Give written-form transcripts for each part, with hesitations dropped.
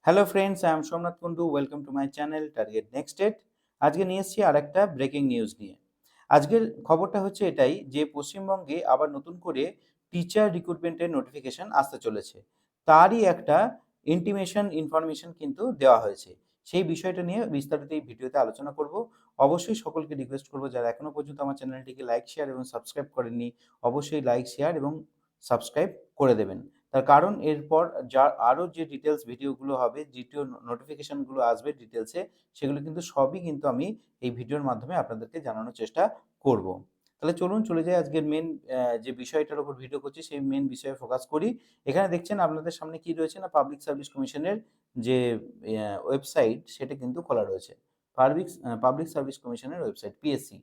Hello friends, I am Somnath Kundu. Welcome to my channel target next state. আজকে নিয়ে এসেছি আর একটা ব্রেকিং নিউজ নিয়ে। আজকের খবরটা হচ্ছে এটাই যে পশ্চিমবঙ্গে আবার নতুন করে টিচার রিক্রুটমেন্টের নোটিফিকেশন আসতে চলেছে। তারই একটা ইনফরমেশন কিন্তু দেওয়া হয়েছে। সেই বিষয়টা নিয়ে বিস্তারিত এই ভিডিওতে আলোচনা করব। অবশ্যই সকলকে রিকোয়েস্ট করব, যারা এখনো পর্যন্ত আমার চ্যানেলটিকে লাইক, শেয়ার এবং সাবস্ক্রাইব করেননি, অবশ্যই লাইক, শেয়ার এবং সাবস্ক্রাইব করে দেবেন। তার কারণ এরপর আরো যে ডিটেলস ভিডিওগুলো হবে, দ্বিতীয় নোটিফিকেশনগুলো আসবে ডিটেলসে, সেগুলো কিন্তু সবই কিন্তু আমি এই ভিডিওর মাধ্যমে আপনাদেরকে জানানোর চেষ্টা করব। তাহলে চলুন চলে যাই আজকের মেন যে বিষয়টার উপর ভিডিও করছি সেই মেন বিষয়ে ফোকাস করি। এখানে দেখছেন আপনাদের সামনে কি রয়েছে না, পাবলিক সার্ভিস কমিশনের যে ওয়েবসাইট সেটা কিন্তু খোলা রয়েছে। পাবলিক সার্ভিস কমিশনের ওয়েবসাইট পিএসসি।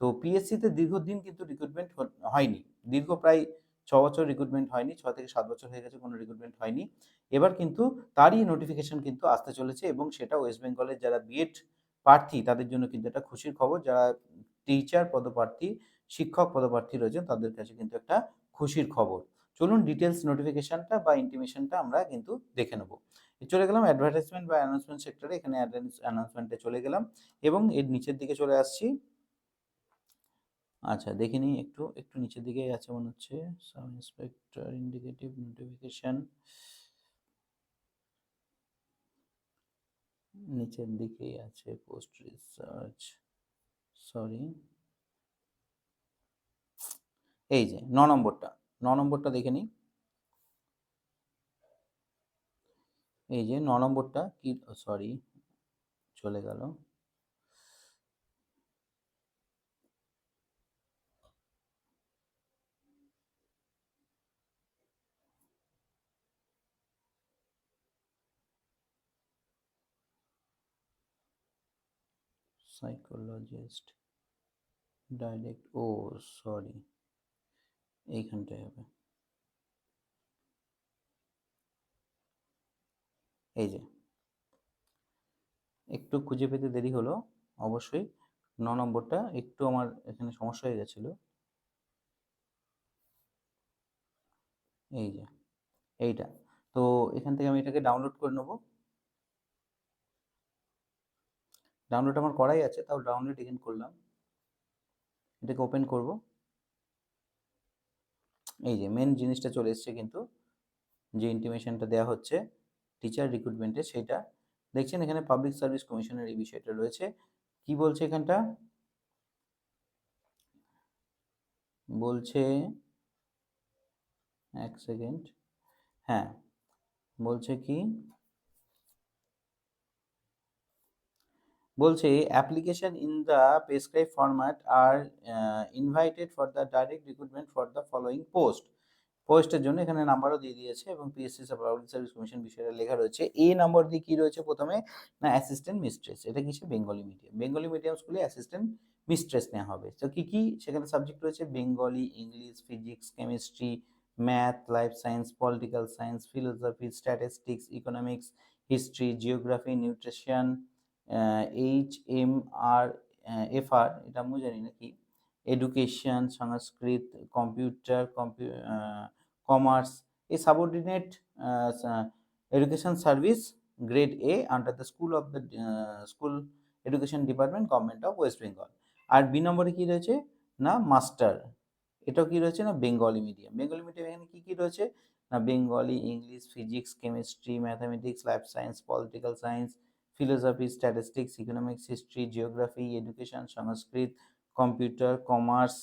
তো পিএসসিতে দীর্ঘদিন কিন্তু রিক্রুটমেন্ট হয়নি, দীর্ঘ প্রায় 6 বছর রিক্রুটমেন্ট হয়নি, 6 থেকে 7 বছর হয়ে গেছে কোনো রিক্রুটমেন্ট হয়নি। এবার কিন্তু তারই নোটিফিকেশন কিন্তু আসতে চলেছে এবং সেটা ওয়েস্ট বেঙ্গলের যারা বিএড প্রার্থী তাদের জন্য কিন্তু একটা খুশির খবর। যারা টিচার পদপ্রার্থী, শিক্ষক পদপ্রার্থী রয়েছেন তাদের কাছে কিন্তু একটা খুশির খবর। চলুন ডিটেলস নোটিফিকেশনটা বা ইন্টিমেশনটা আমরা কিন্তু দেখে নেব। চলে গেলাম অ্যাডভার্টাইজমেন্ট বা অ্যানাউন্সমেন্ট সেক্টরে, এখানে অ্যানাউন্সমেন্টে চলে গেলাম এবং এর নিচের দিকে চলে আসছি। আচ্ছা দেখে নিই, একটু একটু নিচের দিকে আছে মনে হচ্ছে। সাব ইন্সপেক্টর ইন্ডিকেটিভ নোটিফিকেশন, নিচের দিকেই আছে। পোস্ট রিসার্চ, সরি, এই যে 9 নম্বরটা, 9 নম্বরটা দেখে নিই। এই যে 9 নম্বরটা কি, সরি চলে গেল। সাইকোলজিস্ট ডাইরেক্ট, ও সরি, এইখানটায় হবে। এই যে একটু খুঁজে পেতে দেরি হলো অবশ্যই। 9 নম্বরটা একটু আমার এখানে সমস্যা হয়ে গেছিলো। এই যে এইটা, তো এখান থেকে আমি এটাকে ডাউনলোড করে নেবো। ডাউনলোড আমার করাই আছে, তাও ডাউনলোড এগেন করলাম। এটাকে ওপেন করব। এই যে মেন জিনিসটা চলে এসছে কিন্তু, যে ইন্টিমেশনটা দেওয়া হচ্ছে টিচার রিক্রুটমেন্টে সেটা দেখছেন এখানে। পাবলিক সার্ভিস কমিশনের এই বিষয়টা রয়েছে। কি বলছে এখানটা, বলছে, এক সেকেন্ড, হ্যাঁ বলছে কি, বলছে application in the prescribe format are invited for the direct recruitment for the following পোস্টের জন্য এখানে নাম্বারও দিয়ে দিয়েছে এবং পিএসসি পাবলিক সার্ভিস কমিশন বিষয়টা লেখা রয়েছে। এই নাম্বার দিয়ে কি রয়েছে প্রথমে না, অ্যাসিস্ট্যান্ট মিস্ট্রেস। এটা কিছু বেঙ্গলি মিডিয়াম স্কুলে অ্যাসিস্ট্যান্ট মিস্ট্রেস নেওয়া হবে। তো কি কি সেখানে সাবজেক্ট রয়েছে, Bengali, English, physics, chemistry, math, life science, political science, philosophy, statistics, economics, history, geography, nutrition, HMR, FR এটা আমি জানি না কি, education, Sanskrit, computer, commerce, a subordinate education service grade A under the school education department government of West Bengal। আর B নম্বরে কি রয়েছে না, মাস্টার। এটাও কি রয়েছে না, বেঙ্গলি মিডিয়াম এখানে কি কি রয়েছে না, Bengali, English, physics, chemistry, mathematics, life science, political science, philosophy, statistics, economics, history, geography, education, Sanskrit, computer, commerce.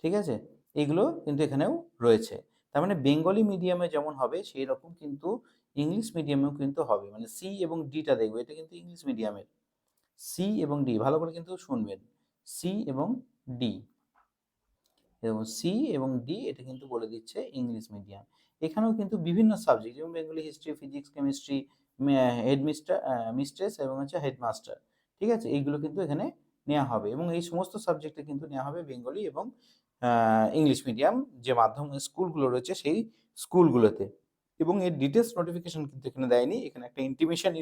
ঠিক আছে, এগুলো কিন্তু এখানেও রয়েছে। তার মানে বেঙ্গলি মিডিয়ামে যেমন হবে সেই রকম কিন্তু ইংলিশ মিডিয়ামেও কিন্তু হবে। মানে সি এবং ডিটা দেখবো, এটা কিন্তু ইংলিশ মিডিয়ামের। সি এবং ডি ভালো করে কিন্তু শুনবেন, সি এবং ডি, এবং সি এবং ডি এটা কিন্তু বলে দিচ্ছে ইংলিশ মিডিয়াম। এখানেও কিন্তু বিভিন্ন সাবজেক্ট যেমন Bengali, history, physics, chemistry, mistress এবং হচ্ছে হেডমাস্টার। ঠিক আছে, এইগুলো কিন্তু এখানে নেওয়া হবে এবং এই সমস্ত সাবজেক্টে কিন্তু নেওয়া হবে বেঙ্গলি এবং ইংলিশ মিডিয়াম যে মাধ্যম স্কুলগুলো রয়েছে সেই স্কুলগুলোতে। এবং এর ডিটেলস নোটিফিকেশন কিন্তু এখানে দেয়নি, এখানে একটা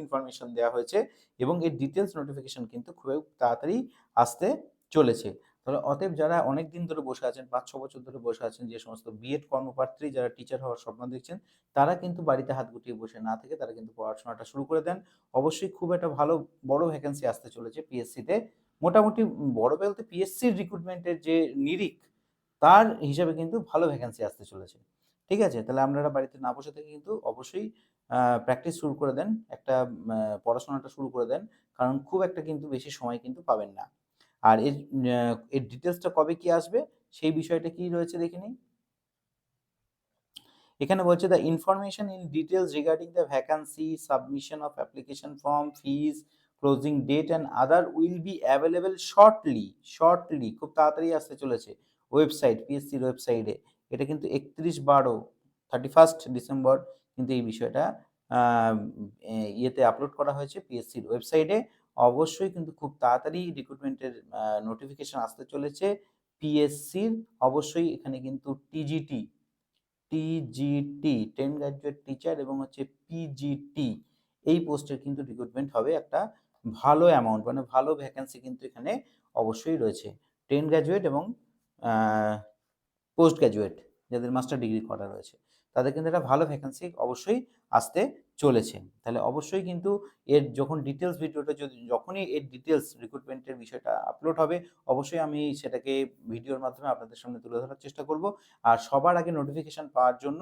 ইনফরমেশন দেওয়া হয়েছে এবং এর ডিটেলস নোটিফিকেশন কিন্তু খুব তাড়াতাড়ি আসতে চলেছে। তাহলে অতএব যারা অনেক দিন ধরে বসে আছেন, ৫-৬ বছর ধরে বসে আছেন, যে সমস্ত বিএড কর্মপ্রার্থী যারা টিচার হওয়ার স্বপ্ন দেখছেন, তারা কিন্তু বাড়িতে হাত গুটিয়ে বসে না থেকে তারা কিন্তু পড়াশোনাটা শুরু করে দেন। অবশ্যই খুব একটা ভালো বড় ভ্যাকেন্সি আসতে চলেছে পিএসসিতে। মোটামুটি বড় বলতে পিএসসির রিক্রুটমেন্টের যে নিরিখ, তার হিসাবে কিন্তু ভালো ভ্যাকেন্সি আসতে চলেছে। ঠিক আছে? তাহলে আপনারা বাড়িতে না বসে থেকে কিন্তু অবশ্যই প্র্যাকটিস শুরু করে দেন। একটা পড়াশোনাটা শুরু করে দেন। কারণ খুব একটা কিন্তু বেশি সময় কিন্তু পাবেন না। আর এর ডিটেইলসটা কবে কি আসবে সেই বিষয়টা কি রয়েছে দেখে নিই। এখানে বলছে the information in details regarding the vacancy, submission of application form, fees, closing date and other will be available shortly খুব তাড়াতাড়ি আসতে চলেছে ওয়েবসাইট, পিএসসির ওয়েবসাইটে। এটা কিন্তু 31 ডিসেম্বর কিন্তু এই বিষয়টা ইয়েতে আপলোড করা হয়েছে পিএসসির ওয়েবসাইটে। অবশ্যই কিন্তু খুব তাড়াতাড়ি রিক্রুটমেন্টের নোটিফিকেশন আসতে চলেছে পিএসসির। অবশ্যই এখানে কিন্তু টিজিটি 10 গ্র্যাজুয়েট টিচার এবং হচ্ছে পিজিটি এই পোস্টের কিন্তু রিক্রুটমেন্ট হবে। একটা ভালো অ্যামাউন্ট মানে ভালো ভ্যাকেন্সি কিন্তু এখানে অবশ্যই রয়েছে। 10 গ্র্যাজুয়েট এবং পোস্ট গ্র্যাজুয়েট যাদের মাস্টার ডিগ্রি করা রয়েছে, তাদের কিন্তু একটা ভালো ভ্যাকেন্সি অবশ্যই আসতে চলেছে। তাহলে অবশ্যই কিন্তু এর যখন ডিটেলস ভিডিওটা যখনই এর ডিটেলস রিক্রুটমেন্টের বিষয়টা আপলোড হবে, অবশ্যই আমি সেটাকে ভিডিওর মাধ্যমে আপনাদের সামনে তুলে ধরার চেষ্টা করব। আর সবার আগে নোটিফিকেশন পাওয়ার জন্য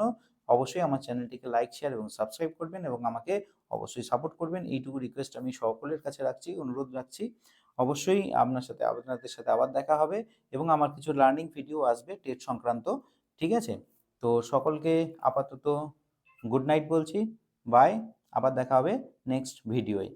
অবশ্যই আমার চ্যানেলটিকে লাইক, শেয়ার এবং সাবস্ক্রাইব করবেন এবং আমাকে অবশ্যই সাপোর্ট করবেন। এইটুকু রিকোয়েস্ট আমি সকলের কাছে রাখছি, অনুরোধ রাখছি। অবশ্যই আপনাদের সাথে আবার দেখা হবে এবং আমার কিছু লার্নিং ভিডিও আসবে টেট সংক্রান্ত। ঠিক আছে? তো সকলকে আপাতত গুড নাইট বলছি। বাই। আবার দেখা হবে নেক্সট ভিডিওয়।